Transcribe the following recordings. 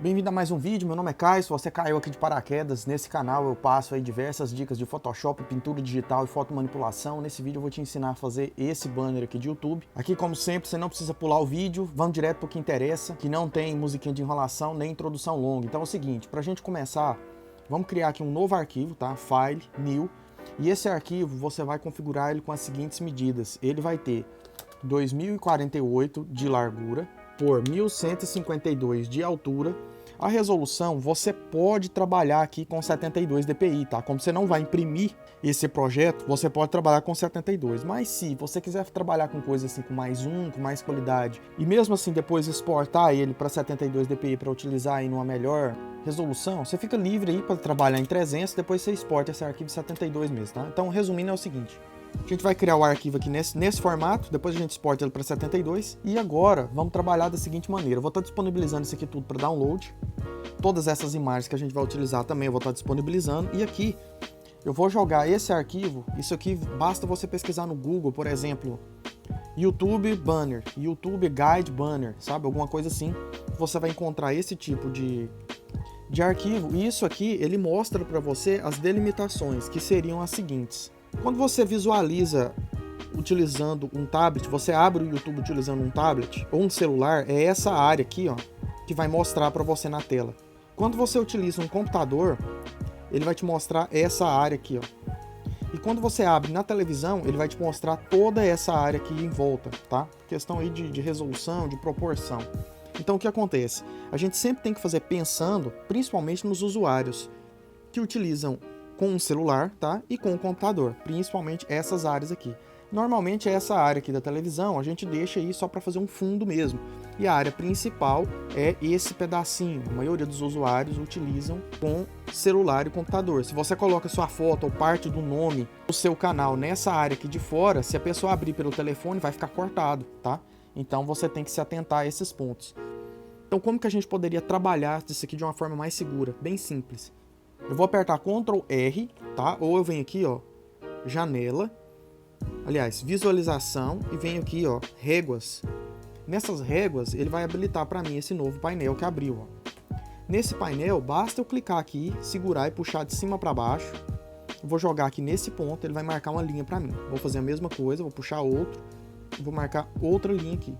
Bem-vindo a mais um vídeo, meu nome é Caio, se você caiu aqui de paraquedas, nesse canal eu passo aí diversas dicas de Photoshop, pintura digital e fotomanipulação. Nesse vídeo eu vou te ensinar a fazer esse banner aqui de YouTube. Aqui, como sempre, você não precisa pular o vídeo, vamos direto para o que interessa, que não tem musiquinha de enrolação nem introdução longa. Então é o seguinte, para a gente começar, vamos criar aqui um novo arquivo, tá? File, New, e esse arquivo você vai configurar ele com as seguintes medidas. Ele vai ter 2048 de largura por 1152 de altura. A resolução você pode trabalhar aqui com 72 dpi, tá? Como você não vai imprimir esse projeto, você pode trabalhar com 72. Mas se você quiser trabalhar com coisa assim, com mais qualidade, e mesmo assim depois exportar ele para 72 dpi para utilizar aí numa melhor resolução, você fica livre aí para trabalhar em 300, depois você exporta esse arquivo em 72 mesmo, tá? Então, resumindo, é o seguinte. A gente vai criar o arquivo aqui nesse formato, depois a gente exporta ele para 72 e agora vamos trabalhar da seguinte maneira. Eu vou estar disponibilizando isso aqui tudo para download. Todas essas imagens que a gente vai utilizar também eu vou estar disponibilizando. E aqui eu vou jogar esse arquivo, isso aqui basta você pesquisar no Google, por exemplo, YouTube Banner, YouTube Guide Banner, sabe? Alguma coisa assim. Você vai encontrar esse tipo de arquivo e isso aqui ele mostra para você as delimitações, que seriam as seguintes. Quando você visualiza utilizando um tablet, você abre o YouTube utilizando um tablet ou um celular, é essa área aqui, ó, que vai mostrar para você na tela. Quando você utiliza um computador, ele vai te mostrar essa área aqui, ó. E quando você abre na televisão, ele vai te mostrar toda essa área aqui em volta, tá? Questão aí de resolução, de proporção. Então o que acontece? A gente sempre tem que fazer pensando, principalmente nos usuários que utilizam com um celular, tá? E com um computador, principalmente essas áreas aqui. Normalmente essa área aqui da televisão a gente deixa aí só para fazer um fundo mesmo. E a área principal é esse pedacinho. A maioria dos usuários utilizam com celular e computador. Se você coloca sua foto ou parte do nome do seu canal nessa área aqui de fora, se a pessoa abrir pelo telefone vai ficar cortado, tá? Então você tem que se atentar a esses pontos. Então como que a gente poderia trabalhar isso aqui de uma forma mais segura? Bem simples. Eu vou apertar Ctrl R, tá? Ou eu venho aqui, ó, janela, aliás, visualização e venho aqui, ó, réguas. Nessas réguas, ele vai habilitar para mim esse novo painel que abriu, ó. Nesse painel, basta eu clicar aqui, segurar e puxar de cima para baixo. Eu vou jogar aqui nesse ponto, ele vai marcar uma linha para mim. Vou fazer a mesma coisa, vou puxar outro, vou marcar outra linha aqui.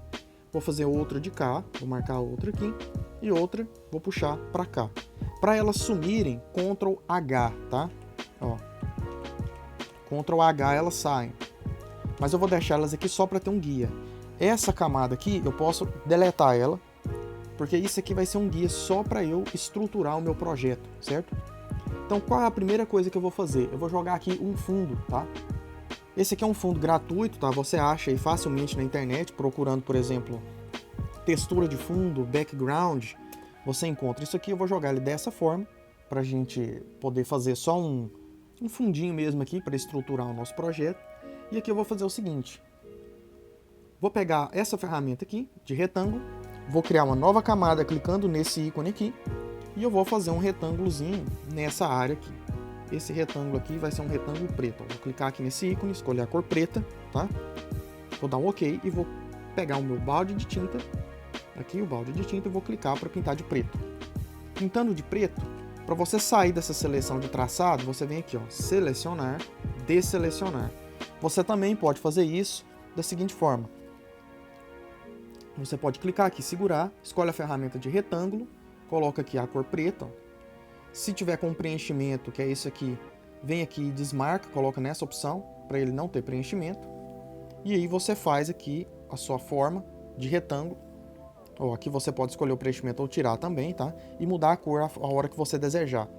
Vou fazer outra de cá, vou marcar outra aqui e outra, vou puxar para cá. Para elas sumirem, Ctrl H, tá? Ó. Ctrl H elas saem. Mas eu vou deixar elas aqui só para ter um guia. Essa camada aqui, eu posso deletar ela, porque isso aqui vai ser um guia só para eu estruturar o meu projeto, certo? Então, qual é a primeira coisa que eu vou fazer? Eu vou jogar aqui um fundo, tá? Esse aqui é um fundo gratuito, tá? Você acha aí facilmente na internet, procurando, por exemplo, textura de fundo, background. Você encontra isso aqui, eu vou jogar ele dessa forma, para a gente poder fazer só um fundinho mesmo aqui, para estruturar o nosso projeto. E aqui eu vou fazer o seguinte, vou pegar essa ferramenta aqui, de retângulo, vou criar uma nova camada clicando nesse ícone aqui, e eu vou fazer um retângulozinho nessa área aqui. Esse retângulo aqui vai ser um retângulo preto. Vou clicar aqui nesse ícone, escolher a cor preta, tá? Vou dar um OK e vou pegar o meu balde de tinta, aqui o balde de tinta, e vou clicar para pintar de preto. Pintando de preto, para você sair dessa seleção de traçado, você vem aqui, ó, selecionar, desselecionar. Você também pode fazer isso da seguinte forma. Você pode clicar aqui, segurar, escolhe a ferramenta de retângulo, coloca aqui a cor preta. Ó. Se tiver com preenchimento, que é esse aqui, vem aqui e desmarca, coloca nessa opção, para ele não ter preenchimento. E aí você faz aqui a sua forma de retângulo. Ó, aqui você pode escolher o preenchimento ou tirar também, tá? E mudar a cor a hora que você desejar.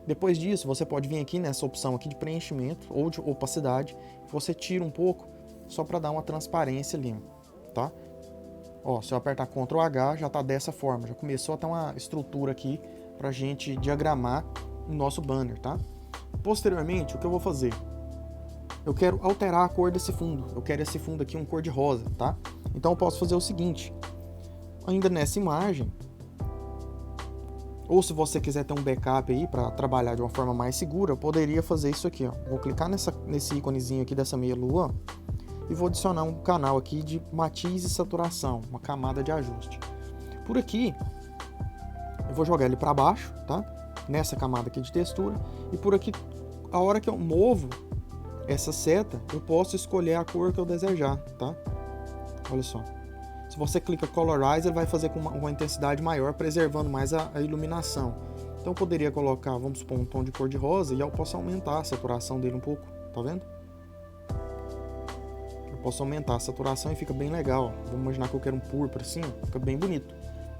Depois disso, você pode vir aqui nessa opção aqui de preenchimento ou de opacidade. Você tira um pouco, só para dar uma transparência ali, tá? Ó, se eu apertar Ctrl H, já tá dessa forma. Já começou a ter uma estrutura aqui pra gente diagramar o nosso banner, tá? Posteriormente, o que eu vou fazer? Eu quero alterar a cor desse fundo. Eu quero esse fundo aqui um cor de rosa, tá? Então eu posso fazer o seguinte. Ainda nessa imagem, ou se você quiser ter um backup aí para trabalhar de uma forma mais segura, eu poderia fazer isso aqui, ó. Vou clicar nesse íconezinho aqui dessa meia lua e vou adicionar um canal aqui de matiz e saturação, uma camada de ajuste. Por aqui, vou jogar ele para baixo, tá? Nessa camada aqui de textura. E por aqui, a hora que eu movo essa seta, eu posso escolher a cor que eu desejar, tá? Olha só. Se você clica Colorize, ele vai fazer com uma intensidade maior, preservando mais a iluminação. Então eu poderia colocar, vamos supor, um tom de cor de rosa e eu posso aumentar a saturação dele um pouco, tá vendo? Eu posso aumentar a saturação e fica bem legal. Vamos imaginar que eu quero um púrpura assim, ó, fica bem bonito.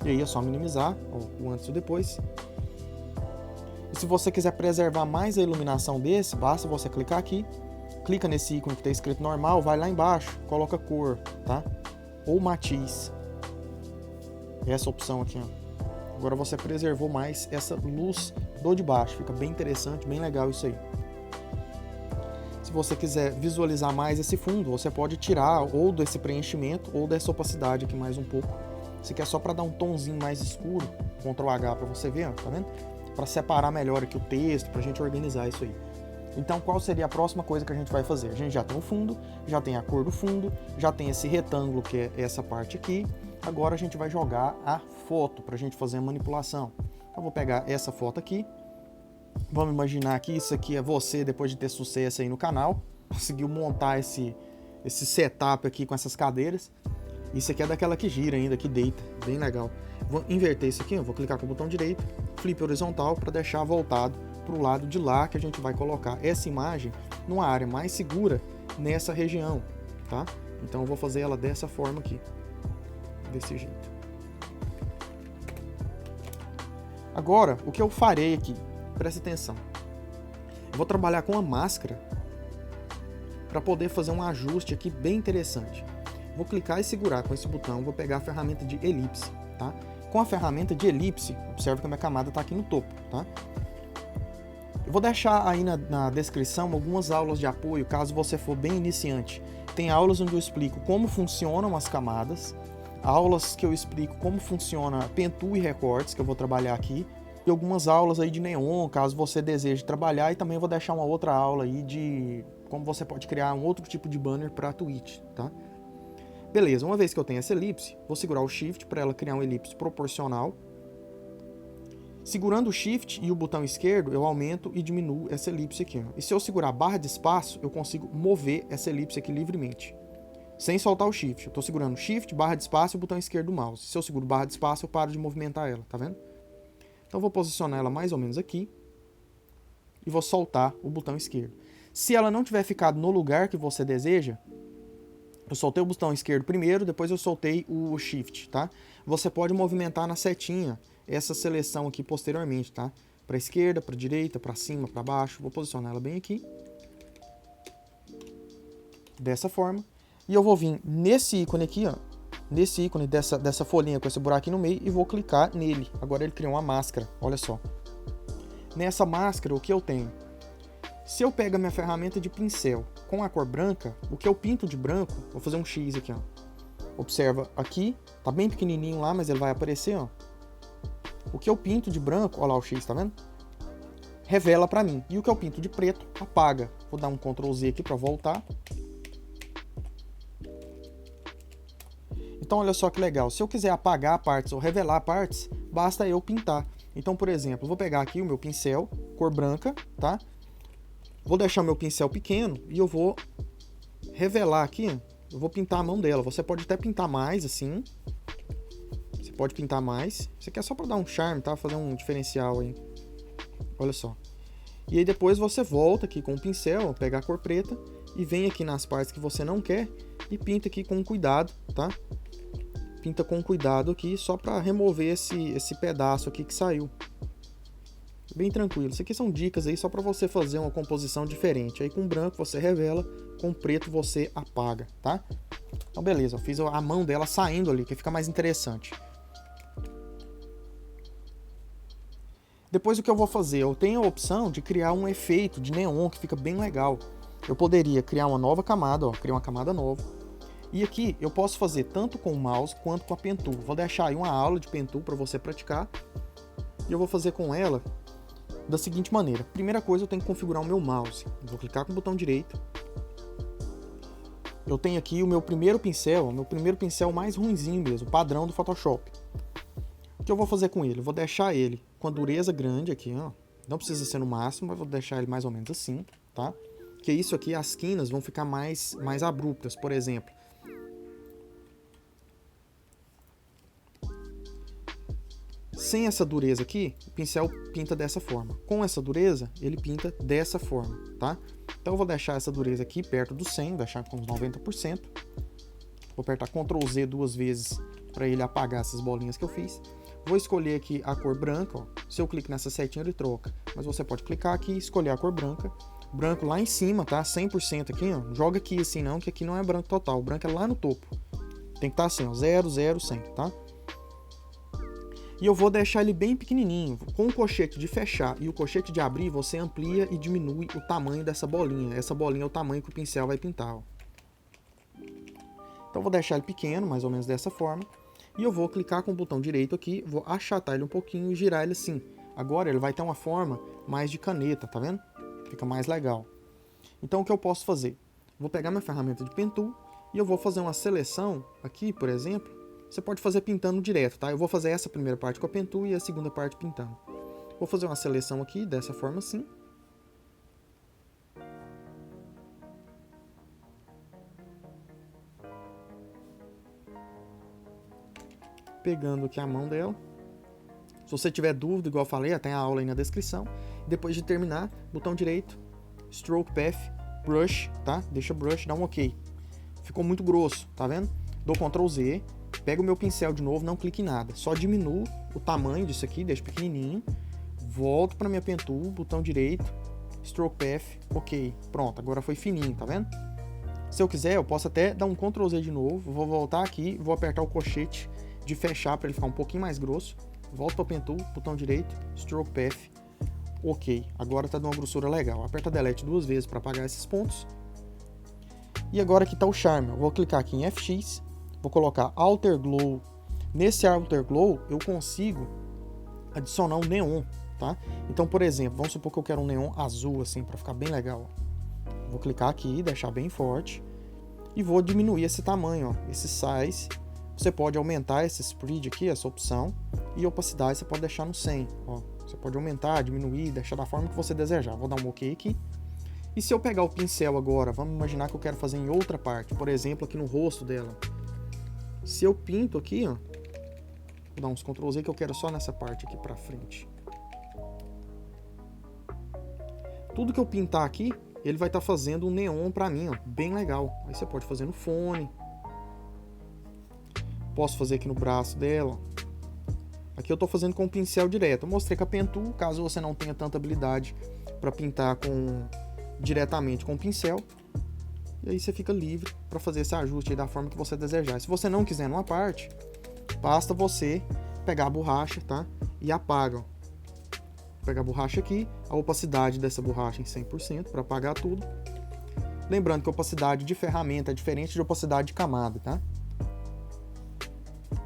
E aí é só minimizar, ó, o antes e o depois. E se você quiser preservar mais a iluminação desse, basta você clicar aqui, clica nesse ícone que está escrito normal, vai lá embaixo, coloca cor, tá? Ou matiz. Essa opção aqui, ó. Agora você preservou mais essa luz do de baixo, fica bem interessante, bem legal isso aí. Se você quiser visualizar mais esse fundo, você pode tirar ou desse preenchimento ou dessa opacidade aqui mais um pouco. Isso aqui é só para dar um tomzinho mais escuro, Ctrl H para você ver, ó, tá vendo? Para separar melhor aqui o texto, para a gente organizar isso aí. Então, qual seria a próxima coisa que a gente vai fazer? A gente já tem o fundo, já tem a cor do fundo, já tem esse retângulo que é essa parte aqui. Agora a gente vai jogar a foto para a gente fazer a manipulação. Eu vou pegar essa foto aqui. Vamos imaginar que isso aqui é você depois de ter sucesso aí no canal. Conseguiu montar esse setup aqui com essas cadeiras. Isso aqui é daquela que gira ainda, que deita. Bem legal. Vou inverter isso aqui, eu vou clicar com o botão direito, flip horizontal para deixar voltado para o lado de lá, que a gente vai colocar essa imagem numa área mais segura nessa região, tá? Então eu vou fazer ela dessa forma aqui, desse jeito. Agora, o que eu farei aqui, preste atenção, eu vou trabalhar com a máscara para poder fazer um ajuste aqui bem interessante. Vou clicar e segurar com esse botão, vou pegar a ferramenta de elipse, tá? Com a ferramenta de elipse, observe que a minha camada está aqui no topo, tá? Eu vou deixar aí na descrição algumas aulas de apoio, caso você for bem iniciante. Tem aulas onde eu explico como funcionam as camadas, aulas que eu explico como funciona Pentool e recortes, que eu vou trabalhar aqui, e algumas aulas aí de neon, caso você deseje trabalhar, e também vou deixar uma outra aula aí de como você pode criar um outro tipo de banner para a Twitch, tá? Beleza, uma vez que eu tenho essa elipse, vou segurar o Shift para ela criar uma elipse proporcional. Segurando o Shift e o botão esquerdo, eu aumento e diminuo essa elipse aqui, ó. E se eu segurar a barra de espaço, eu consigo mover essa elipse aqui livremente, sem soltar o Shift. Eu estou segurando Shift, barra de espaço e o botão esquerdo do mouse. Se eu seguro barra de espaço, eu paro de movimentar ela, tá vendo? Então eu vou posicionar ela mais ou menos aqui e vou soltar o botão esquerdo. Se ela não tiver ficado no lugar que você deseja, eu soltei o botão esquerdo primeiro, depois eu soltei o Shift, tá? Você pode movimentar na setinha essa seleção aqui posteriormente, tá? Para a esquerda, para a direita, para cima, para baixo. Vou posicionar ela bem aqui. Dessa forma. E eu vou vir nesse ícone aqui, ó. Nesse ícone dessa folhinha com esse buraquinho no meio e vou clicar nele. Agora ele criou uma máscara, olha só. Nessa máscara, o que eu tenho? Se eu pego a minha ferramenta de pincel com a cor branca, o que eu pinto de branco, vou fazer um X aqui, ó. Observa aqui, tá bem pequenininho lá, mas ele vai aparecer, ó. O que eu pinto de branco, olha lá o X, tá vendo? Revela pra mim. E o que eu pinto de preto, apaga. Vou dar um Ctrl Z aqui pra voltar. Então, olha só que legal. Se eu quiser apagar partes ou revelar partes, basta eu pintar. Então, por exemplo, eu vou pegar aqui o meu pincel, cor branca, tá? Vou deixar o meu pincel pequeno e eu vou revelar aqui, eu vou pintar a mão dela. Você pode até pintar mais, assim. Você pode pintar mais. Isso aqui é só para dar um charme, tá? Fazer um diferencial aí. Olha só. E aí depois você volta aqui com o pincel, pegar a cor preta e vem aqui nas partes que você não quer e pinta aqui com cuidado, tá? Pinta com cuidado aqui só para remover esse pedaço aqui que saiu. Bem tranquilo. Isso aqui são dicas aí só para você fazer uma composição diferente. Aí com branco você revela, com preto você apaga, tá? Então beleza, eu fiz a mão dela saindo ali, que fica mais interessante. Depois o que eu vou fazer? Eu tenho a opção de criar um efeito de neon que fica bem legal. Eu poderia criar uma nova camada, ó, criar uma camada nova. E aqui eu posso fazer tanto com o mouse quanto com a Pentool. Vou deixar aí uma aula de Pentool para você praticar. E eu vou fazer com ela da seguinte maneira. Primeira coisa, eu tenho que configurar o meu mouse. Eu vou clicar com o botão direito. Eu tenho aqui o meu primeiro pincel mais ruinzinho mesmo, padrão do Photoshop. que eu vou fazer com ele? Eu vou deixar ele com a dureza grande aqui, ó. Não precisa ser no máximo, mas vou deixar ele mais ou menos assim, tá? Porque isso aqui, as quinas vão ficar mais abruptas, por exemplo. Sem essa dureza aqui, o pincel pinta dessa forma. Com essa dureza, ele pinta dessa forma, tá? Então eu vou deixar essa dureza aqui perto do 100, vou deixar com uns 90%. Vou apertar Ctrl Z 2 vezes para ele apagar essas bolinhas que eu fiz. Vou escolher aqui a cor branca, ó. Se eu clico nessa setinha ele troca, mas você pode clicar aqui e escolher a cor branca. Branco lá em cima, tá? 100% aqui, ó. Joga aqui assim não, que aqui não é branco total. O branco é lá no topo. Tem que estar assim, ó, 0, 0, 100, tá? E eu vou deixar ele bem pequenininho. Com o colchete de fechar e o colchete de abrir, você amplia e diminui o tamanho dessa bolinha. Essa bolinha é o tamanho que o pincel vai pintar, ó. Então eu vou deixar ele pequeno, mais ou menos dessa forma. E eu vou clicar com o botão direito aqui, vou achatar ele um pouquinho e girar ele assim. Agora ele vai ter uma forma mais de caneta, tá vendo? Fica mais legal. Então o que eu posso fazer? Vou pegar minha ferramenta de Pen Tool e eu vou fazer uma seleção aqui, por exemplo. Você pode fazer pintando direto, tá? Eu vou fazer essa primeira parte com a Pen Tool e a segunda parte pintando. Vou fazer uma seleção aqui, dessa forma assim. Pegando aqui a mão dela. Se você tiver dúvida, igual eu falei, tem a aula aí na descrição. Depois de terminar, botão direito, Stroke Path, Brush, tá? Deixa Brush, dá um OK. Ficou muito grosso, tá vendo? Dou Ctrl Z, pego o meu pincel de novo, não clique em nada. Só diminuo o tamanho disso aqui, deixo pequenininho. Volto para minha Pen Tool, botão direito, Stroke Path, OK. Pronto, agora foi fininho, tá vendo? Se eu quiser, eu posso até dar um Ctrl Z de novo, vou voltar aqui, vou apertar o colchete de fechar para ele ficar um pouquinho mais grosso. Volto para o Pen Tool, botão direito, Stroke Path, OK. Agora está de uma grossura legal. Aperta Delete 2 vezes para apagar esses pontos. E agora aqui está o charme. Eu vou clicar aqui em FX, vou colocar Alter Glow. Nesse Alter Glow eu consigo adicionar um neon, tá? Então, por exemplo, vamos supor que eu quero um neon azul assim para ficar bem legal. Vou clicar aqui, deixar bem forte e vou diminuir esse tamanho, ó, esse size. Você pode aumentar esse spread aqui, essa opção, e opacidade você pode deixar no 100. Ó. Você pode aumentar, diminuir, deixar da forma que você desejar. Vou dar um OK aqui. E se eu pegar o pincel agora, vamos imaginar que eu quero fazer em outra parte, por exemplo, aqui no rosto dela. Se eu pinto aqui, ó, vou dar uns Ctrl Z que eu quero só nessa parte aqui pra frente. Tudo que eu pintar aqui, ele vai estar fazendo um neon pra mim, ó, bem legal. Aí você pode fazer no fone. Posso fazer aqui no braço dela. Aqui eu estou fazendo com o pincel direto. Eu mostrei com a Pen Tool, caso você não tenha tanta habilidade para pintar diretamente com o pincel. E aí você fica livre para fazer esse ajuste aí da forma que você desejar. Se você não quiser numa parte, basta você pegar a borracha, tá? E apaga. Ó. Pegar a borracha aqui, a opacidade dessa borracha em 100% para apagar tudo. Lembrando que a opacidade de ferramenta é diferente de opacidade de camada, tá?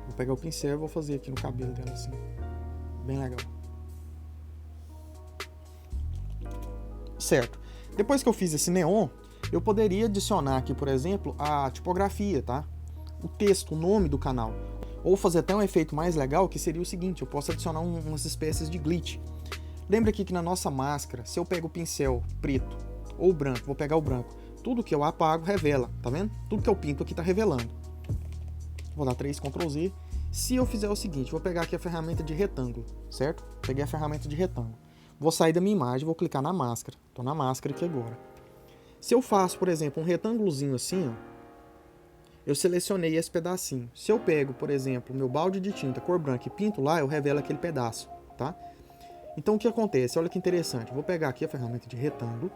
Vou pegar o pincel e vou fazer aqui no cabelo dela assim. Bem legal. Certo. Depois que eu fiz esse neon, eu poderia adicionar aqui, por exemplo, a tipografia, tá? O texto, o nome do canal. Ou fazer até um efeito mais legal, que seria o seguinte, eu posso adicionar umas espécies de glitch. Lembra aqui que na nossa máscara, se eu pego o pincel preto ou branco, vou pegar o branco, tudo que eu apago revela, tá vendo? Tudo que eu pinto aqui tá revelando. Vou dar 3 Ctrl Z. Se eu fizer o seguinte, vou pegar aqui a ferramenta de retângulo, certo? Peguei a ferramenta de retângulo. Vou sair da minha imagem, vou clicar na máscara. Estou na máscara aqui agora. Se eu faço, por exemplo, um retângulozinho assim, ó, eu selecionei esse pedacinho. Se eu pego, por exemplo, meu balde de tinta cor branca e pinto lá, eu revelo aquele pedaço, tá? Então o que acontece? Olha que interessante. Vou pegar aqui a ferramenta de retângulo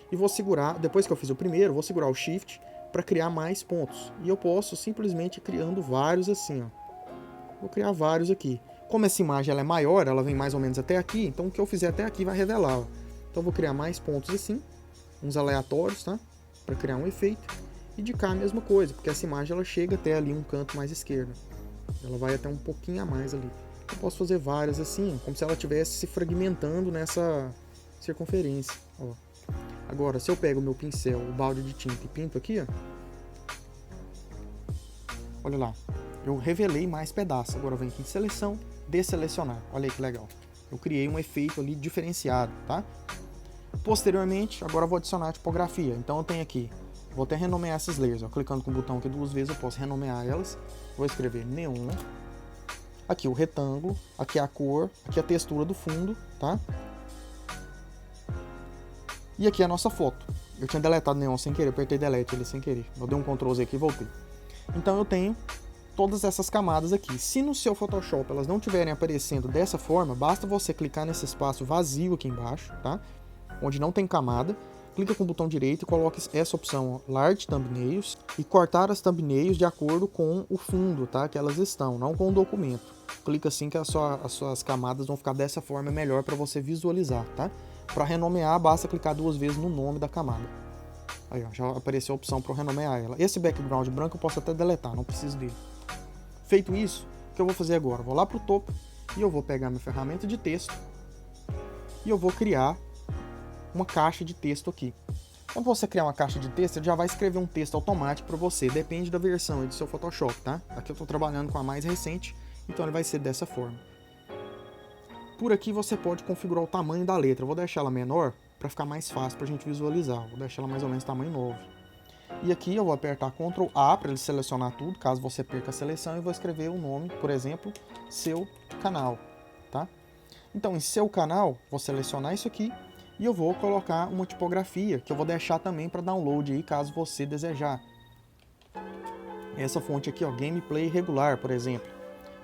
e vou segurar, depois que eu fiz o primeiro, vou segurar o Shift para criar mais pontos. E eu posso simplesmente ir criando vários assim, ó. Vou criar vários aqui. Como essa imagem ela é maior, ela vem mais ou menos até aqui, então o que eu fizer até aqui vai revelar, ó. Então eu vou criar mais pontos assim, uns aleatórios, tá? Para criar um efeito. E de cá a mesma coisa, porque essa imagem ela chega até ali um canto mais esquerdo. Ela vai até um pouquinho a mais ali. Eu posso fazer várias assim, ó, como se ela estivesse se fragmentando nessa circunferência, ó. Agora, se eu pego o meu pincel, o balde de tinta e pinto aqui, ó, olha lá, eu revelei mais pedaços. Agora eu venho aqui em seleção, desselecionar. Olha aí que legal. Eu criei um efeito ali diferenciado, tá? Posteriormente, agora eu vou adicionar a tipografia. Então eu tenho aqui, vou até renomear essas layers. Ó. Clicando com o botão aqui 2 vezes eu posso renomear elas. Vou escrever neon. Aqui o retângulo, aqui a cor, aqui a textura do fundo, tá? E aqui a nossa foto. Eu tinha deletado neon sem querer, apertei delete ele sem querer. Eu dei um Ctrl Z aqui e voltei. Então eu tenho todas essas camadas aqui. Se no seu Photoshop elas não estiverem aparecendo dessa forma, basta você clicar nesse espaço vazio aqui embaixo, tá? Onde não tem camada. Clica com o botão direito e coloque essa opção Large Thumbnails e cortar as thumbnails de acordo com o fundo, tá? Que elas estão, não com o documento. Clica assim que as suas camadas vão ficar dessa forma melhor para você visualizar, tá? Para renomear, basta clicar 2 vezes no nome da camada. Aí, ó, já apareceu a opção para renomear ela. Esse background branco eu posso até deletar, não preciso dele. Feito isso, o que eu vou fazer agora? Vou lá para o topo e eu vou pegar minha ferramenta de texto e eu vou criar uma caixa de texto aqui. Quando você criar uma caixa de texto, ele já vai escrever um texto automático para você, depende da versão do seu Photoshop, tá? Aqui eu estou trabalhando com a mais recente, então ele vai ser dessa forma. Por aqui você pode configurar o tamanho da letra. Eu vou deixar ela menor para ficar mais fácil para a gente visualizar. Vou deixar ela mais ou menos tamanho novo. E aqui eu vou apertar Ctrl A para ele selecionar tudo, caso você perca a seleção, e vou escrever o nome, por exemplo, seu canal, tá? Então, em seu canal, vou selecionar isso aqui e eu vou colocar uma tipografia que eu vou deixar também para download aí, caso você desejar. Essa fonte aqui, ó, Gameplay Regular, por exemplo.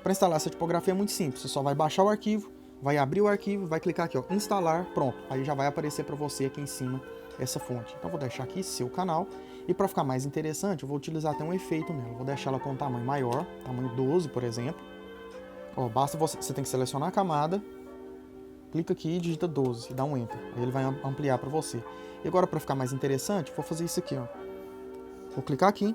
Para instalar essa tipografia é muito simples, você só vai baixar o arquivo, vai abrir o arquivo, vai clicar aqui, ó, instalar, pronto. Aí já vai aparecer para você aqui em cima essa fonte. Então vou deixar aqui seu canal. E para ficar mais interessante, eu vou utilizar até um efeito nela. Vou deixar ela com um tamanho maior, tamanho 12, por exemplo. Ó, basta você tem que selecionar a camada, clica aqui e digita 12 e dá um Enter. Aí ele vai ampliar para você. E agora, para ficar mais interessante, vou fazer isso aqui, ó. Vou clicar aqui,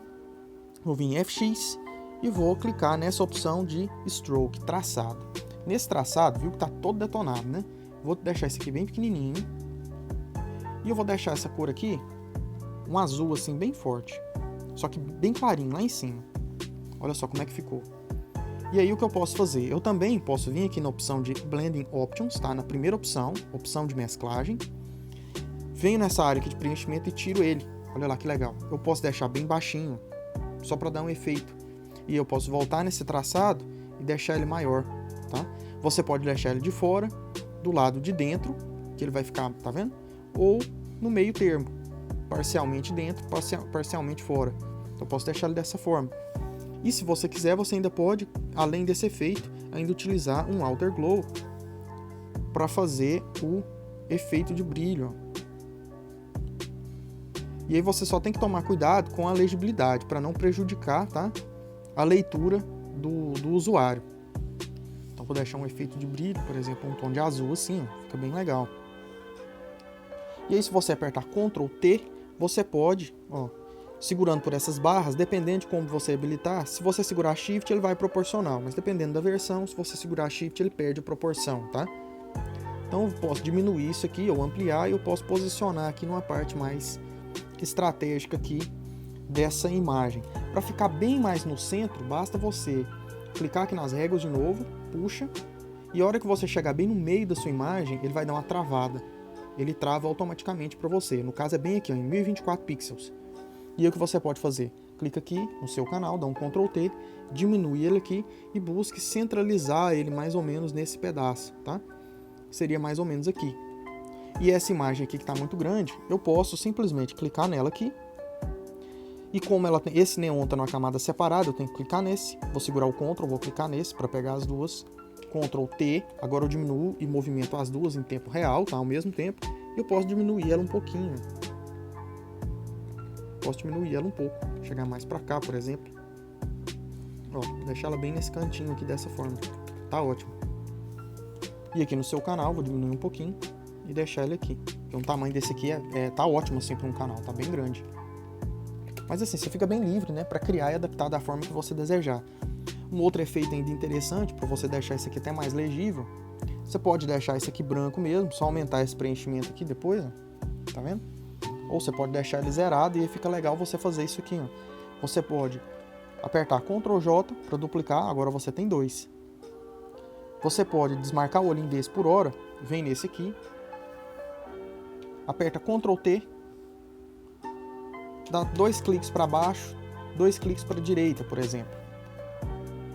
vou vir em FX e vou clicar nessa opção de Stroke, traçado. Nesse traçado, viu que tá todo detonado, né? Vou deixar esse aqui bem pequenininho. E eu vou deixar essa cor aqui um azul assim bem forte, só que bem clarinho lá em cima. Olha só como é que ficou. E aí o que eu posso fazer? Eu também posso vir aqui na opção de Blending Options, tá? Na primeira opção, opção de mesclagem. Venho nessa área aqui de preenchimento e tiro ele. Olha lá que legal. Eu posso deixar bem baixinho, só para dar um efeito. E eu posso voltar nesse traçado e deixar ele maior, tá? Você pode deixar ele de fora, do lado de dentro, que ele vai ficar, tá vendo? Ou no meio termo. Parcialmente dentro, parcialmente fora. Então eu posso deixar ele dessa forma. E se você quiser, você ainda pode, além desse efeito, ainda utilizar um Outer Glow para fazer o efeito de brilho. E aí você só tem que tomar cuidado com a legibilidade para não prejudicar, tá, a leitura do usuário. Então vou deixar um efeito de brilho, por exemplo, um tom de azul assim, ó, fica bem legal. E aí se você apertar Ctrl T, você pode, ó, segurando por essas barras, dependendo de como você habilitar, se você segurar Shift ele vai proporcional, mas dependendo da versão, se você segurar Shift ele perde a proporção, tá? Então eu posso diminuir isso aqui, ou ampliar, e eu posso posicionar aqui numa parte mais estratégica aqui dessa imagem. Para ficar bem mais no centro, basta você clicar aqui nas réguas de novo, puxa, e a hora que você chegar bem no meio da sua imagem, ele vai dar uma travada. Ele trava automaticamente para você. No caso é bem aqui, ó, em 1024 pixels. E aí o que você pode fazer? Clica aqui no seu canal, dá um Ctrl T, diminui ele aqui e busque centralizar ele mais ou menos nesse pedaço, tá? Seria mais ou menos aqui. E essa imagem aqui que está muito grande, eu posso simplesmente clicar nela aqui. E como ela tem, esse neon está numa camada separada, eu tenho que clicar nesse. Vou segurar o Ctrl, vou clicar nesse para pegar as duas. Ctrl T, agora eu diminuo e movimento as duas em tempo real, tá? Ao mesmo tempo. E eu posso diminuir ela um pouquinho. Posso diminuir ela um pouco. Chegar mais para cá, por exemplo. Ó, deixar ela bem nesse cantinho aqui dessa forma. Tá ótimo. E aqui no seu canal, vou diminuir um pouquinho e deixar ele aqui. Porque o tamanho desse aqui tá ótimo assim para um canal, tá bem grande. Mas assim, você fica bem livre, né, para criar e adaptar da forma que você desejar. Um outro efeito ainda interessante, para você deixar isso aqui até mais legível, você pode deixar isso aqui branco mesmo, só aumentar esse preenchimento aqui depois, ó, tá vendo? Ou você pode deixar ele zerado e aí fica legal você fazer isso aqui, ó. Você pode apertar Ctrl J para duplicar, agora você tem dois. Você pode desmarcar o olhinho desse por hora, vem nesse aqui, aperta Ctrl T, dá 2 cliques para baixo, 2 cliques para a direita, por exemplo.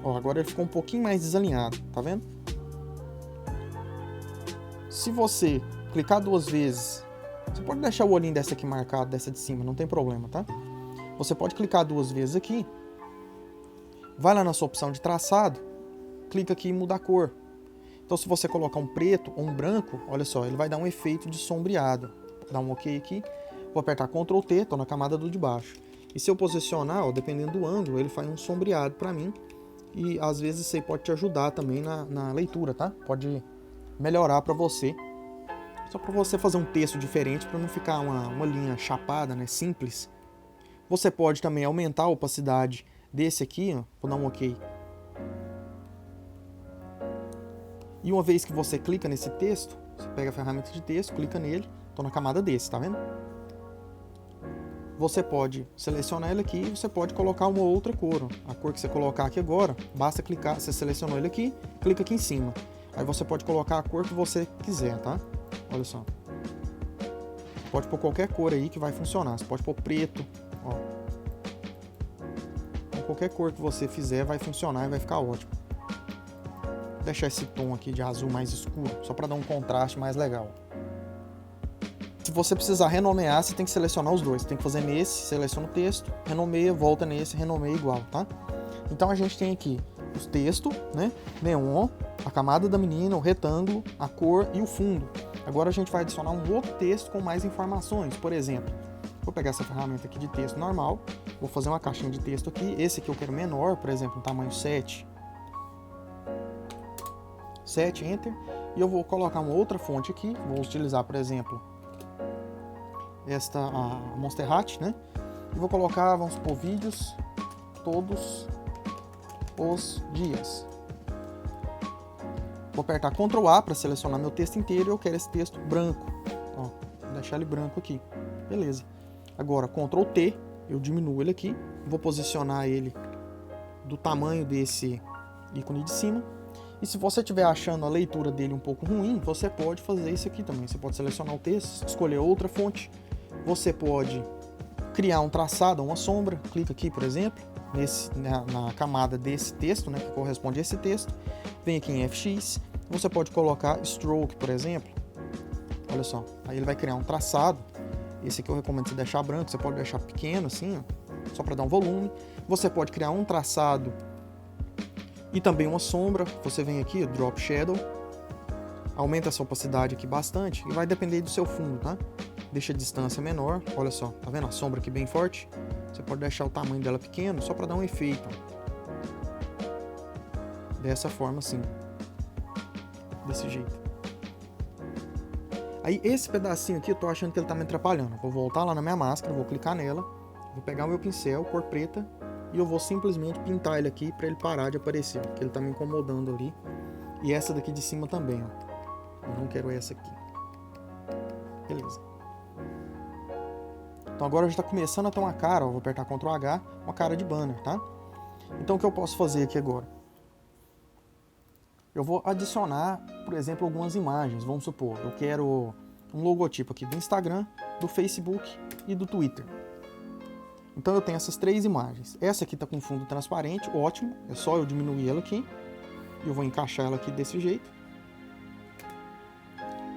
Ó, agora ele ficou um pouquinho mais desalinhado, tá vendo? Se você clicar 2 vezes, você pode deixar o olhinho dessa aqui marcado, dessa de cima, não tem problema, tá? Você pode clicar 2 vezes aqui, vai lá na sua opção de traçado, clica aqui e muda a cor. Então se você colocar um preto ou um branco, olha só, ele vai dar um efeito de sombreado. Vou dar um OK aqui, vou apertar Ctrl T, estou na camada do de baixo. E se eu posicionar, ó, dependendo do ângulo, ele faz um sombreado para mim. E às vezes isso aí pode te ajudar também na leitura, tá? Pode melhorar para você. Só para você fazer um texto diferente, para não ficar uma linha chapada, né? Simples. Você pode também aumentar a opacidade desse aqui, ó. Vou dar um OK. E uma vez que você clica nesse texto, você pega a ferramenta de texto, clica nele, estou na camada desse, tá vendo? Você pode selecionar ele aqui e você pode colocar uma outra cor. Ó. A cor que você colocar aqui agora, basta clicar, você selecionou ele aqui, clica aqui em cima. Aí você pode colocar a cor que você quiser, tá? Olha só. Pode pôr qualquer cor aí que vai funcionar. Você pode pôr preto, ó. Então, qualquer cor que você fizer vai funcionar e vai ficar ótimo. Vou deixar esse tom aqui de azul mais escuro, só para dar um contraste mais legal. Se você precisar renomear, você tem que selecionar os dois. Você tem que fazer nesse, seleciona o texto, renomeia, volta nesse, renomeia igual, tá? Então a gente tem aqui os textos, né? Neon, a camada da menina, o retângulo, a cor e o fundo. Agora a gente vai adicionar um outro texto com mais informações. Por exemplo, vou pegar essa ferramenta aqui de texto normal, vou fazer uma caixinha de texto aqui. Esse aqui eu quero menor, por exemplo, um tamanho 7. 7, Enter. E eu vou colocar uma outra fonte aqui. Vou utilizar, por exemplo, a Monster Hat, né? E vou colocar, vamos supor, vídeos todos os dias. Vou apertar Ctrl A para selecionar meu texto inteiro e eu quero esse texto branco. Ó, vou deixar ele branco aqui. Beleza. Agora, Ctrl T, eu diminuo ele aqui. Vou posicionar ele do tamanho desse ícone de cima. E se você estiver achando a leitura dele um pouco ruim, você pode fazer isso aqui também. Você pode selecionar o texto, escolher outra fonte. Você pode criar um traçado, uma sombra. Clica aqui, por exemplo, na camada desse texto, né, que corresponde a esse texto. Vem aqui em FX. Você pode colocar Stroke, por exemplo. Olha só, aí ele vai criar um traçado. Esse aqui eu recomendo você deixar branco. Você pode deixar pequeno assim, ó, só para dar um volume. Você pode criar um traçado e também uma sombra. Você vem aqui, Drop Shadow. Aumenta essa opacidade aqui bastante e vai depender do seu fundo, tá? Deixa a distância menor, olha só, tá vendo a sombra aqui bem forte? Você pode deixar o tamanho dela pequeno, só para dar um efeito. Dessa forma assim. Desse jeito. Aí esse pedacinho aqui eu tô achando que ele tá me atrapalhando. Vou voltar lá na minha máscara, vou clicar nela, vou pegar o meu pincel, cor preta, e eu vou simplesmente pintar ele aqui para ele parar de aparecer, porque ele tá me incomodando ali. E essa daqui de cima também, ó. Eu não quero essa aqui. Beleza. Então agora já está começando a ter uma cara, ó, vou apertar Ctrl H, uma cara de banner, tá? Então o que eu posso fazer aqui agora? Eu vou adicionar, por exemplo, algumas imagens. Vamos supor, eu quero um logotipo aqui do Instagram, do Facebook e do Twitter. Então eu tenho essas 3 imagens. Essa aqui está com fundo transparente, ótimo. É só eu diminuir ela aqui. E eu vou encaixar ela aqui desse jeito.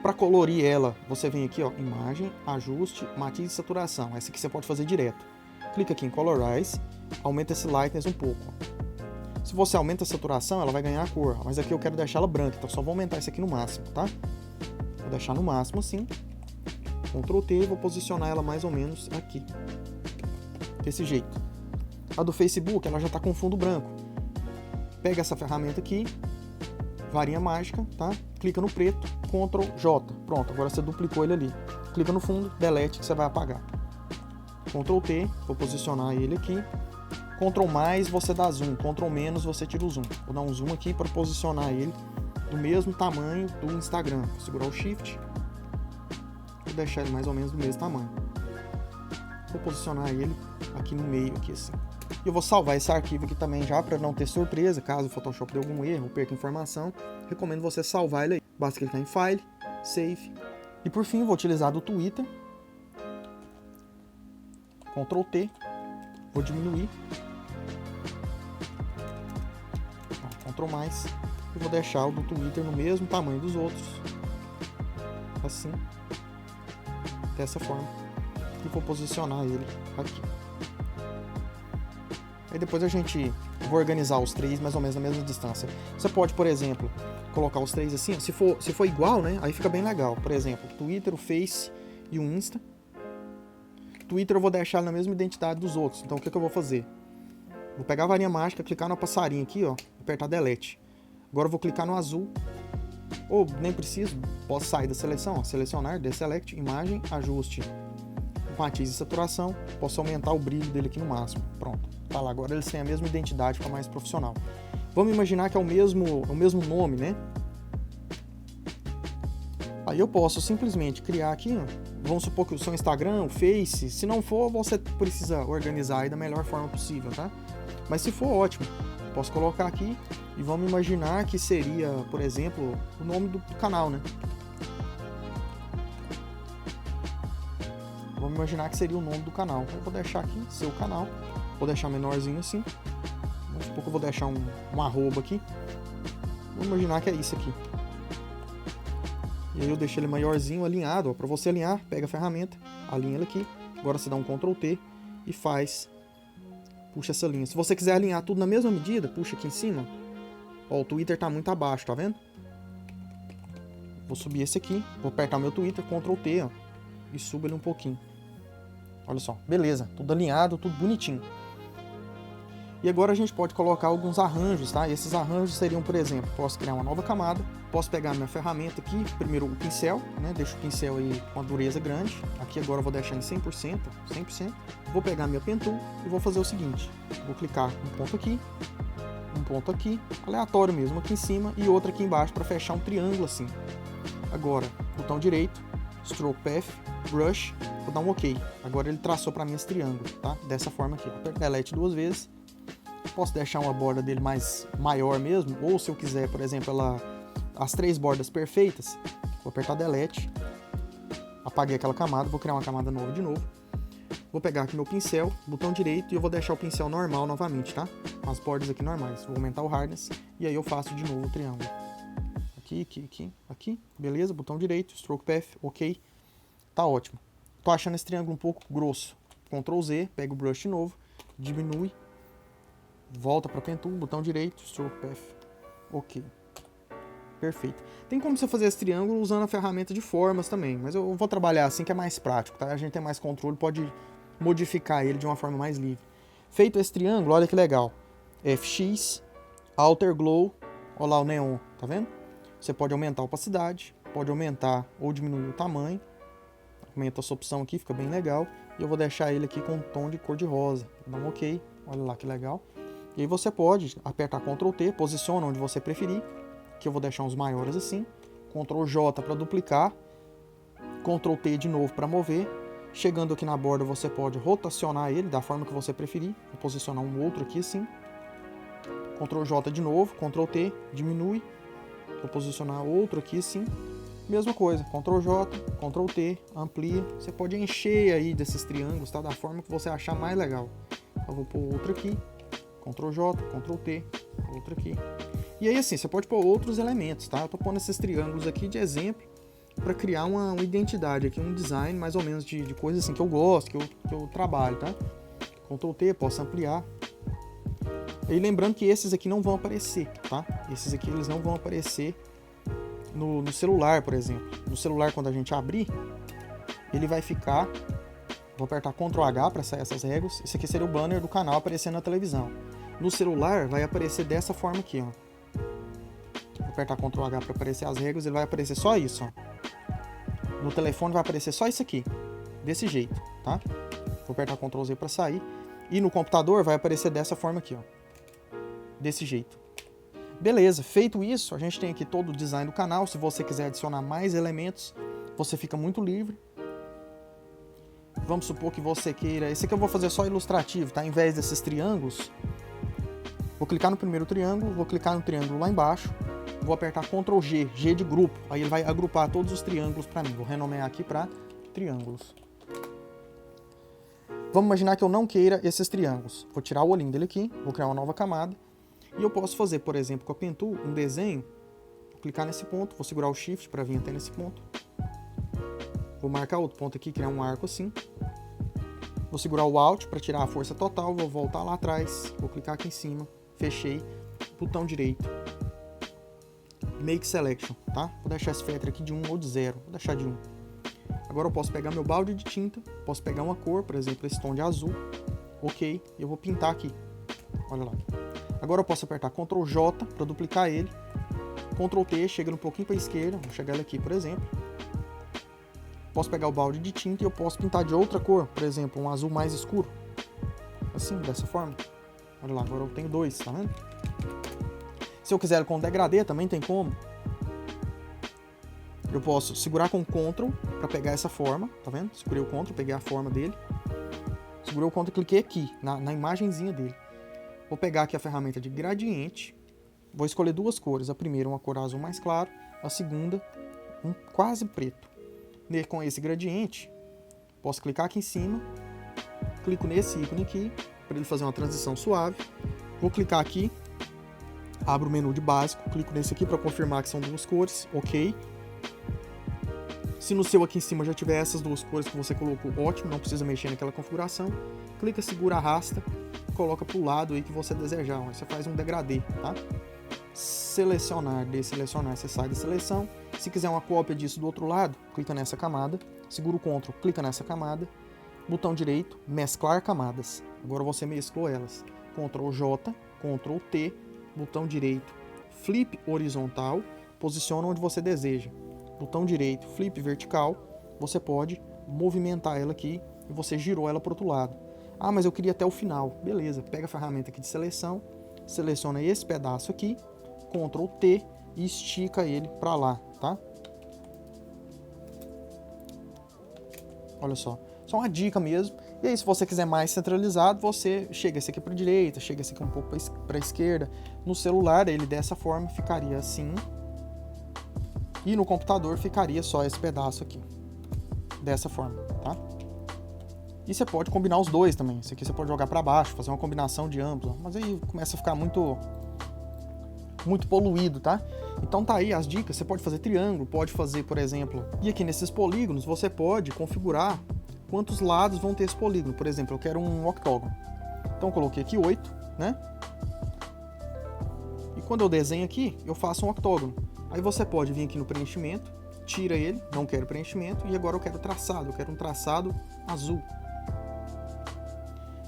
Para colorir ela, você vem aqui, ó, imagem, ajuste, matiz e saturação. Essa aqui você pode fazer direto. Clica aqui em Colorize, aumenta esse lightness um pouco. Se você aumenta a saturação, ela vai ganhar a cor, mas aqui eu quero deixar ela branca, então só vou aumentar isso aqui no máximo, tá? Vou deixar no máximo assim. Ctrl T e vou posicionar ela mais ou menos aqui. Desse jeito. A do Facebook, ela já está com fundo branco. Pega essa ferramenta aqui, varinha mágica, tá? Clica no preto, Ctrl J. Pronto, agora você duplicou ele ali. Clica no fundo, delete, que você vai apagar. Ctrl T, vou posicionar ele aqui. Ctrl mais, você dá zoom. Ctrl menos, você tira o zoom. Vou dar um zoom aqui para posicionar ele do mesmo tamanho do Instagram. Vou segurar o Shift. Vou deixar ele mais ou menos do mesmo tamanho. Vou posicionar ele aqui no meio, aqui assim. E eu vou salvar esse arquivo aqui também já para não ter surpresa, caso o Photoshop dê algum erro ou perca informação. Recomendo você salvar ele aí. Basta clicar em File, Save. E por fim, vou utilizar do Twitter. Ctrl T. Vou diminuir. Ctrl mais. E vou deixar o do Twitter no mesmo tamanho dos outros. Assim. Dessa forma. E vou posicionar ele aqui. Aí depois a gente vai organizar os três mais ou menos na mesma distância. Você pode, por exemplo, colocar os três assim, se for igual, né? Aí fica bem legal. Por exemplo, o Twitter, o Face e o Insta. O Twitter eu vou deixar na mesma identidade dos outros. Então o que eu vou fazer? Vou pegar a varinha mágica, clicar no passarinho aqui, ó, apertar Delete. Agora eu vou clicar no azul. Ou nem preciso, posso sair da seleção, ó, selecionar, Deselect, imagem, ajuste, matiz e saturação. Posso aumentar o brilho dele aqui no máximo. Pronto. Tá lá, agora eles têm a mesma identidade, fica mais profissional. Vamos imaginar que é o mesmo nome, né? Aí eu posso simplesmente criar aqui, ó, vamos supor que o seu Instagram, o Face, se não for, você precisa organizar aí da melhor forma possível, tá? Mas se for, ótimo. Posso colocar aqui e vamos imaginar que seria, por exemplo, o nome do canal, né? Vamos imaginar que seria o nome do canal. Eu vou deixar aqui, seu canal. Vou deixar menorzinho assim. Vamos supor que eu vou deixar um arroba aqui. Vamos imaginar que é isso aqui. E aí eu deixo ele maiorzinho, alinhado. Para você alinhar, pega a ferramenta, alinha ele aqui. Agora você dá um Ctrl T e puxa essa linha. Se você quiser alinhar tudo na mesma medida, puxa aqui em cima. Ó, o Twitter tá muito abaixo, tá vendo? Vou subir esse aqui, vou apertar meu Twitter, Ctrl T, ó, e subo ele um pouquinho. Olha só, beleza, tudo alinhado, tudo bonitinho. E agora a gente pode colocar alguns arranjos, tá? E esses arranjos seriam, por exemplo, posso criar uma nova camada, posso pegar minha ferramenta aqui, primeiro o pincel, né? Deixo o pincel aí com a dureza grande. Aqui agora eu vou deixar em 100%. Vou pegar minha Pen Tool e vou fazer o seguinte. Vou clicar um ponto aqui, aleatório mesmo, aqui em cima e outro aqui embaixo para fechar um triângulo assim. Agora, botão direito, Stroke Path, Brush, vou dar um OK. Agora ele traçou para mim esse triângulo, tá? Dessa forma aqui. Aperto Delete 2 vezes. Posso deixar uma borda dele maior mesmo, ou se eu quiser, por exemplo, as 3 bordas perfeitas, vou apertar Delete, apaguei aquela camada, vou criar uma camada nova de novo. Vou pegar aqui meu pincel, botão direito, e eu vou deixar o pincel normal novamente, tá? Com as bordas aqui normais. Vou aumentar o hardness, e aí eu faço de novo o triângulo. Aqui, beleza, botão direito, Stroke Path, OK. Tá ótimo. Tô achando esse triângulo um pouco grosso. Ctrl Z, pega o brush de novo, diminui, volta para Pen Tool, botão direito, Stroke Path, OK. Perfeito. Tem como você fazer esse triângulo usando a ferramenta de formas também, mas eu vou trabalhar assim que é mais prático, tá? A gente tem mais controle, pode modificar ele de uma forma mais livre. Feito esse triângulo, olha que legal. FX, Alter Glow, olha lá o neon, tá vendo? Você pode aumentar a opacidade, pode aumentar ou diminuir o tamanho. Aumenta essa opção aqui, fica bem legal. E eu vou deixar ele aqui com um tom de cor de rosa. Dá um OK, olha lá que legal. E aí você pode apertar Ctrl T, posiciona onde você preferir. Que eu vou deixar uns maiores assim. Ctrl J para duplicar. Ctrl T de novo para mover. Chegando aqui na borda você pode rotacionar ele da forma que você preferir. Vou posicionar um outro aqui assim. Ctrl J de novo, Ctrl T, diminui. Vou posicionar outro aqui assim. Mesma coisa, Ctrl J, Ctrl T, amplia. Você pode encher aí desses triângulos, tá? Da forma que você achar mais legal. Eu vou pôr outro aqui. Ctrl J, Ctrl T, outro aqui. E aí assim, você pode pôr outros elementos, tá? Eu tô pondo esses triângulos aqui de exemplo para criar uma identidade aqui, um design mais ou menos de coisas assim que eu gosto, que eu trabalho, tá? Ctrl T, posso ampliar. E lembrando que esses aqui não vão aparecer, tá? Esses aqui eles não vão aparecer no celular, por exemplo. No celular, quando a gente abrir, ele vai ficar... Vou apertar Ctrl H para sair essas réguas. Esse aqui seria o banner do canal aparecendo na televisão. No celular, vai aparecer dessa forma aqui, ó. Vou apertar Ctrl H para aparecer as réguas, ele vai aparecer só isso, ó. No telefone vai aparecer só isso aqui, desse jeito, tá? Vou apertar Ctrl Z para sair. E no computador vai aparecer dessa forma aqui, ó. Desse jeito. Beleza, feito isso, a gente tem aqui todo o design do canal. Se você quiser adicionar mais elementos, você fica muito livre. vamos supor que você queira... Esse aqui eu vou fazer só ilustrativo, tá? Em vez desses triângulos, vou clicar no primeiro triângulo, vou clicar no triângulo lá embaixo, vou apertar Ctrl G, G de grupo, aí ele vai agrupar todos os triângulos para mim. Vou renomear aqui para triângulos. Vamos imaginar que eu não queira esses triângulos. Vou tirar o olhinho dele aqui, vou criar uma nova camada. E eu posso fazer, por exemplo, com a Pen Tool, um desenho. Vou clicar nesse ponto, vou segurar o Shift para vir até nesse ponto. Vou marcar outro ponto aqui, criar um arco assim. Vou segurar o Alt para tirar a força total, vou voltar lá atrás, vou clicar aqui em cima, fechei, botão direito. Make Selection, tá? Vou deixar esse filtro aqui de 1 ou de 0, vou deixar de 1. Agora eu posso pegar meu balde de tinta, posso pegar uma cor, por exemplo, esse tom de azul, ok, e eu vou pintar aqui, olha lá. Agora eu posso apertar Ctrl J para duplicar ele, Ctrl T, chega um pouquinho para a esquerda, vou chegar ele aqui, por exemplo. Posso pegar o balde de tinta e eu posso pintar de outra cor, por exemplo, um azul mais escuro, assim, dessa forma. Olha lá, agora eu tenho 2, tá vendo? Se eu quiser com degradê, também tem como. Eu posso segurar com Ctrl para pegar essa forma, tá vendo? Segurei o Ctrl, peguei a forma dele. Segurei o Ctrl e cliquei aqui, na imagenzinha dele. Vou pegar aqui a ferramenta de gradiente. Vou escolher 2 cores. A primeira uma cor azul mais claro, a segunda um quase preto. Com esse gradiente, posso clicar aqui em cima, clico nesse ícone aqui, para ele fazer uma transição suave. Vou clicar aqui, abro o menu de básico, clico nesse aqui para confirmar que são 2 cores, ok. Se no seu aqui em cima já tiver essas 2 cores que você colocou, ótimo, não precisa mexer naquela configuração. Clica, segura, arrasta, coloca para o lado aí que você desejar, aí você faz um degradê, tá? Selecionar, desselecionar, você sai da seleção. Se quiser uma cópia disso do outro lado, clica nessa camada, segura o Ctrl, clica nessa camada, botão direito, mesclar camadas. Agora você mesclou elas. Ctrl J, Ctrl T, botão direito, flip horizontal, posiciona onde você deseja. Botão direito, flip vertical, você pode movimentar ela aqui e você girou ela para o outro lado. Ah, mas eu queria até o final. Beleza, pega a ferramenta aqui de seleção, seleciona esse pedaço aqui, Ctrl T e estica ele para lá, tá? Olha só uma dica mesmo. E aí, se você quiser mais centralizado, você chega esse aqui para a direita, chega esse aqui um pouco para a esquerda. No celular, ele dessa forma ficaria assim. E no computador ficaria só esse pedaço aqui, dessa forma, tá? E você pode combinar os dois também. Esse aqui você pode jogar para baixo, fazer uma combinação de ambos, mas aí começa a ficar muito poluído, tá? Então tá aí as dicas. Você pode fazer triângulo, pode fazer, por exemplo, e aqui nesses polígonos você pode configurar quantos lados vão ter esse polígono. Por exemplo, eu quero um octógono. Então eu coloquei aqui 8, né? E quando eu desenho aqui, eu faço um octógono. Aí você pode vir aqui no preenchimento, tira ele, não quero preenchimento, e agora eu quero traçado, eu quero um traçado azul.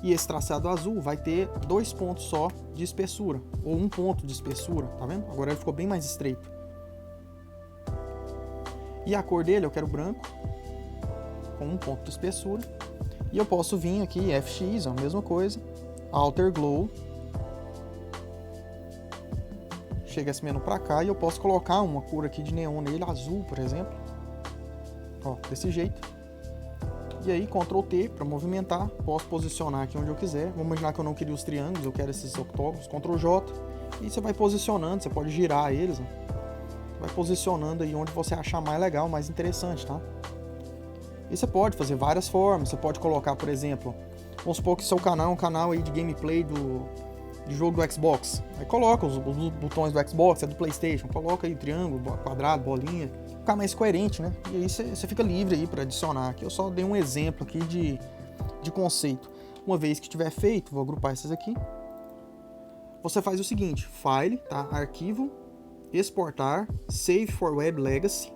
E esse traçado azul vai ter 2 pontos só de espessura, ou 1 ponto de espessura, tá vendo? Agora ele ficou bem mais estreito. E a cor dele eu quero branco, com 1 ponto de espessura. E eu posso vir aqui, FX, a mesma coisa, Alter Glow. Chega esse menu pra cá e eu posso colocar uma cor aqui de neon nele, azul, por exemplo. Ó, desse jeito. E aí, Ctrl T para movimentar, posso posicionar aqui onde eu quiser. Vamos imaginar que eu não queria os triângulos, eu quero esses octógonos, Ctrl J. E você vai posicionando, você pode girar eles, né? Vai posicionando aí onde você achar mais legal, mais interessante, tá? E você pode fazer várias formas, você pode colocar, por exemplo, vamos supor que seu canal é um canal aí de gameplay de jogo do Xbox. Aí coloca os botões do Xbox, é do PlayStation, coloca aí triângulo, quadrado, bolinha, ficar mais coerente, né? E aí você fica livre aí para adicionar. Aqui eu só dei um exemplo aqui de conceito. Uma vez que tiver feito, vou agrupar essas aqui. Você faz o seguinte, File, tá? Arquivo, exportar, Save for Web Legacy.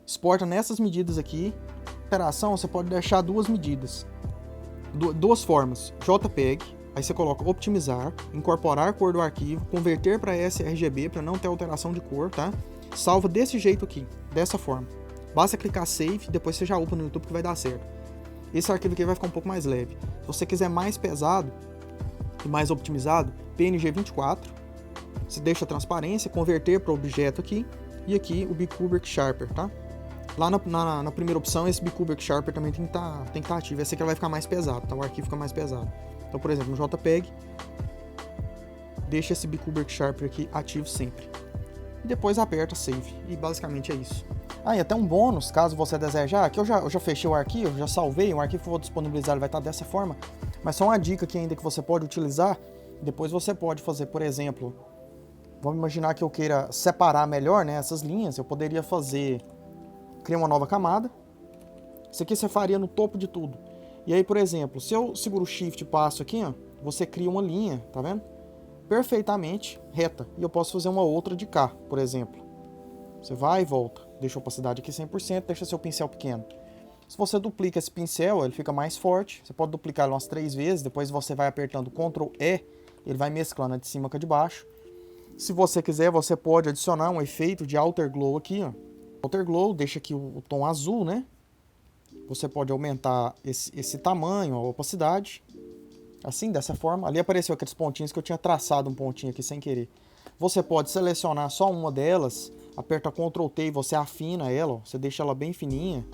Exporta nessas medidas aqui. Operação, você pode deixar 2 medidas. 2 formas, JPEG. Aí você coloca optimizar, incorporar a cor do arquivo, converter para sRGB para não ter alteração de cor, tá? Salva desse jeito aqui, dessa forma. Basta clicar Save, depois você já upa no YouTube que vai dar certo. Esse arquivo aqui vai ficar um pouco mais leve. Se você quiser mais pesado e mais optimizado, PNG 24. Você deixa a transparência, converter para o objeto aqui. E aqui o Bikubeck Sharper, tá? Lá na primeira opção, esse Bcubic Sharper também tem que estar ativo. Esse aqui vai ficar mais pesado, tá? O arquivo fica mais pesado. Então, por exemplo, no JPEG, deixa esse Bcubic Sharper aqui ativo sempre. E depois aperta Save. E basicamente é isso. E até um bônus, caso você desejar, que eu já fechei o arquivo, já salvei, o arquivo que eu vou disponibilizar ele vai estar dessa forma, mas só uma dica aqui ainda que você pode utilizar, depois você pode fazer, por exemplo, vamos imaginar que eu queira separar melhor, né, essas linhas, eu poderia criar uma nova camada, isso aqui você faria no topo de tudo, e aí, por exemplo, se eu seguro o Shift e passo aqui, ó, você cria uma linha, tá vendo? Perfeitamente reta, e eu posso fazer uma outra de cá, por exemplo. Você vai e volta, deixa a opacidade aqui 100%, deixa seu pincel pequeno. Se você duplica esse pincel, ele fica mais forte, você pode duplicar ele umas 3 vezes, depois você vai apertando Ctrl E, ele vai mesclando a de cima com a de baixo. Se você quiser, você pode adicionar um efeito de Outer Glow aqui, ó. Outer Glow deixa aqui o tom azul, né? Você pode aumentar esse tamanho, a opacidade, assim, dessa forma. Ali apareceu aqueles pontinhos que eu tinha traçado um pontinho aqui sem querer. Você pode selecionar só uma delas, aperta Ctrl T e você afina ela, ó. Você deixa ela bem fininha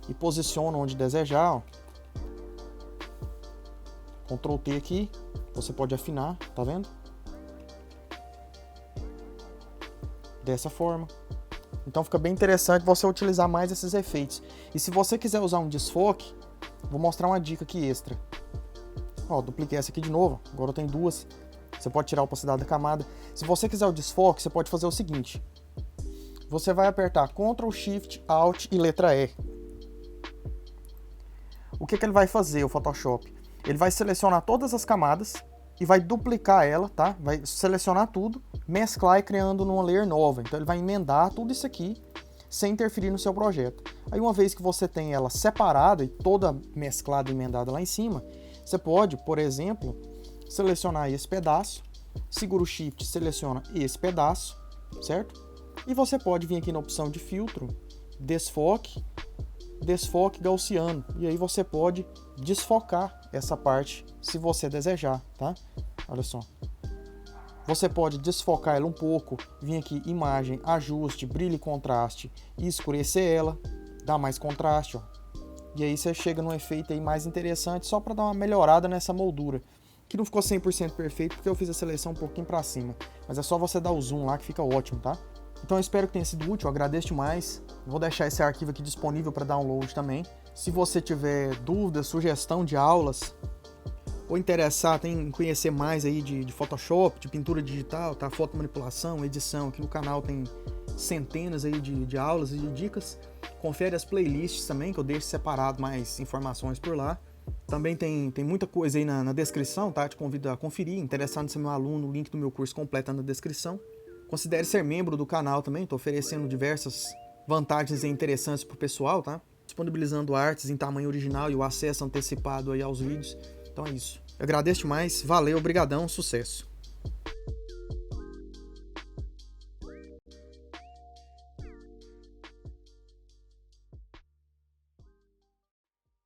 e posiciona onde desejar, ó. Ctrl T aqui, você pode afinar, tá vendo? Dessa forma. Então fica bem interessante você utilizar mais esses efeitos. E se você quiser usar um desfoque, vou mostrar uma dica aqui extra. Ó, dupliquei essa aqui de novo, agora eu tenho duas. Você pode tirar a opacidade da camada. Se você quiser o desfoque, você pode fazer o seguinte. Você vai apertar Ctrl, Shift, Alt e letra E. O que ele vai fazer, o Photoshop? Ele vai selecionar todas as camadas e vai duplicar ela, tá? Vai selecionar tudo, mesclar e criando numa layer nova. Então ele vai emendar tudo isso aqui sem interferir no seu projeto. Aí uma vez que você tem ela separada e toda mesclada e emendada lá em cima, você pode, por exemplo, selecionar esse pedaço, segura o Shift, seleciona esse pedaço, certo? E você pode vir aqui na opção de filtro, desfoque gaussiano, e aí você pode desfocar essa parte se você desejar, tá? Olha só. Você pode desfocar ela um pouco, vir aqui imagem, ajuste, brilho e contraste e escurecer ela, dar mais contraste, ó. E aí você chega num efeito aí mais interessante só para dar uma melhorada nessa moldura, que não ficou 100% perfeito porque eu fiz a seleção um pouquinho para cima, mas é só você dar o zoom lá que fica ótimo, tá? Então eu espero que tenha sido útil, eu agradeço demais. Vou deixar esse arquivo aqui disponível para download também. Se você tiver dúvidas, sugestão de aulas, ou interessado em conhecer mais aí de Photoshop, de pintura digital, tá? Fotomanipulação, edição, aqui no canal tem centenas aí de aulas e de dicas. Confere as playlists também, que eu deixo separado mais informações por lá. Também tem muita coisa aí na descrição, tá? Te convido a conferir. Interessado em ser meu aluno, o link do meu curso completo na descrição. Considere ser membro do canal também, estou oferecendo diversas vantagens interessantes para o pessoal, tá? Disponibilizando artes em tamanho original e o acesso antecipado aí aos vídeos. Então é isso. Eu agradeço demais, valeu, obrigadão, sucesso!